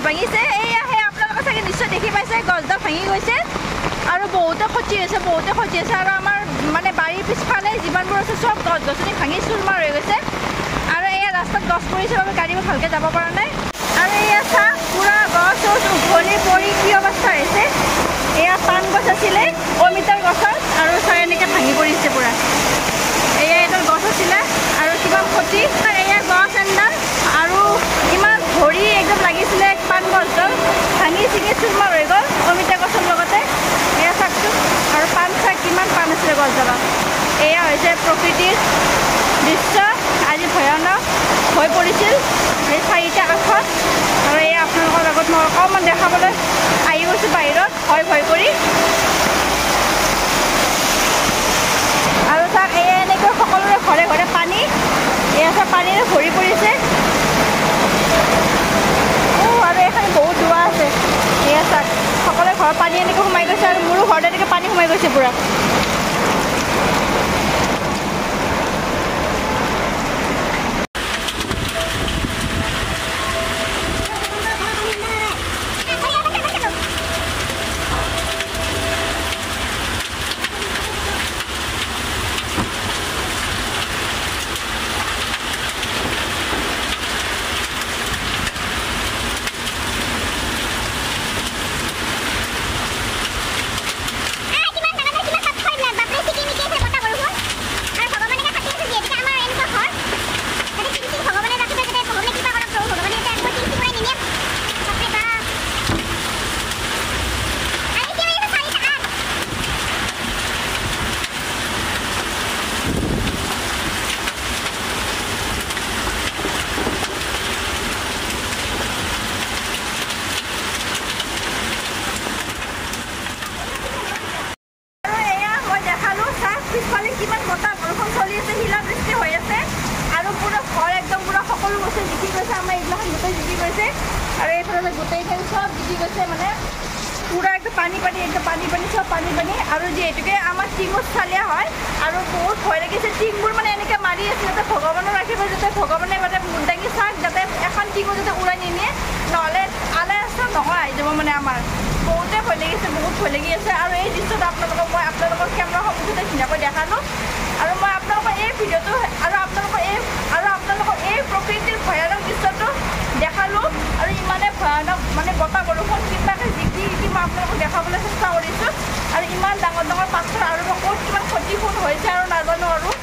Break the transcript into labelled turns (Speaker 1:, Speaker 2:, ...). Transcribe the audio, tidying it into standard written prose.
Speaker 1: ভাঙিছে এয়াহে আপোনালোকে চাগে নিশ্চয় দেখি পাইছে গছডাল ভাঙি গৈছে আৰু বহুতে ক্ষতি হৈছে আৰু আমাৰ মানে বাৰীৰ পিছফালে যিমানবোৰ আছে চব গছ গছনি ভাঙি চুৰমাৰ হৈ গৈছে আৰু এয়া ৰাস্তাত গছ পৰিছে বাবে গাড়ীবোৰ ভালকৈ যাব পৰা নাই আৰু এয়া চাহ পুৰা গছ উঘলি পৰি কি অৱস্থা হৈছে এয়া পাণ গছ আছিলে অমিতাৰ গছত আৰু চাই এনেকৈ ভাঙি পৰিছে পুৰা এয়া এডাল গছ আছিলে আৰু কিমান ক্ষতি এয়া গছ এডাল আৰু ইমান ভৰি একদম লাগিছিলে পাণ গছডাল ভাঙি চিঙি চুৰমাৰ হৈ গ'ল অমিতা গছৰ লগতে এয়া চাওকচোন আৰু পাণ চাক কিমান পাণ আছিলে গছডালত এয়া হৈছে প্ৰকৃতিৰ দৃশ্য আজি ভয়ানক হৈ পৰিছিল এই 4টা কাষত আৰু এয়া আপোনালোকৰ আগত মই অকণমান দেখাবলৈ আহি গৈছোঁ বাহিৰত ভয় কৰি আৰু চাওক এয়া এনেকৈ সকলোৰে ঘৰে ঘৰে পানী এয়া চাওক পানীৰে ভৰি পৰিছে আৰু এখানে বহুত দোৱা আছে এয়া চাওক সকলোৰে ঘৰত পানী এনেকৈ সোমাই গৈছে আৰু মোৰো ঘৰত এনেকৈ পানী সোমাই গৈছে পুৰা মানে গোটেইখিনি সব জিকি গৈছে মানে পুৰা একদম পানী সব পানী আৰু যিহেতুকে আমাৰ টিঙত চালিয়া হয় আৰু বহুত ভয় লাগিছে টিংবোৰ মানে এনেকৈ মাৰি আছে যাতে ভগৱানৰ আশীৰ্বাদ যাতে ভগৱানে মানে মূৰ দাঙি চাওক যাতে এখন টিঙো যাতে উৰাই নিনিয়ে নহ'লে আলে ৰাস্তা নহয় আহি যাব মানে আমাৰ বহুতে ভয় লাগিছে বহুত ভয় লাগি আছে আৰু এই দৃশ্যটো আপোনালোকৰ কেমেৰাৰ সন্মুখতে ধুনীয়াকৈ দেখালোঁ আৰু মই আপোনালোকৰ এই ভিডিঅ'টো আৰু আপোনালোকৰ এই প্ৰকৃতিৰ ভয়ানক দৃশ্যটো দেখালোঁ আৰু ইমানে ভয়ানক মানে বতাহ বৰষুণ কিবাকৈ জিকি মই আপোনালোকক দেখাবলৈ চেষ্টা কৰিছোঁ আৰু ইমান ডাঙৰ পাথৰ আৰু ক'ত কিমান ক্ষতিপূৰ্ণ হৈছে আৰু নাজানো আৰু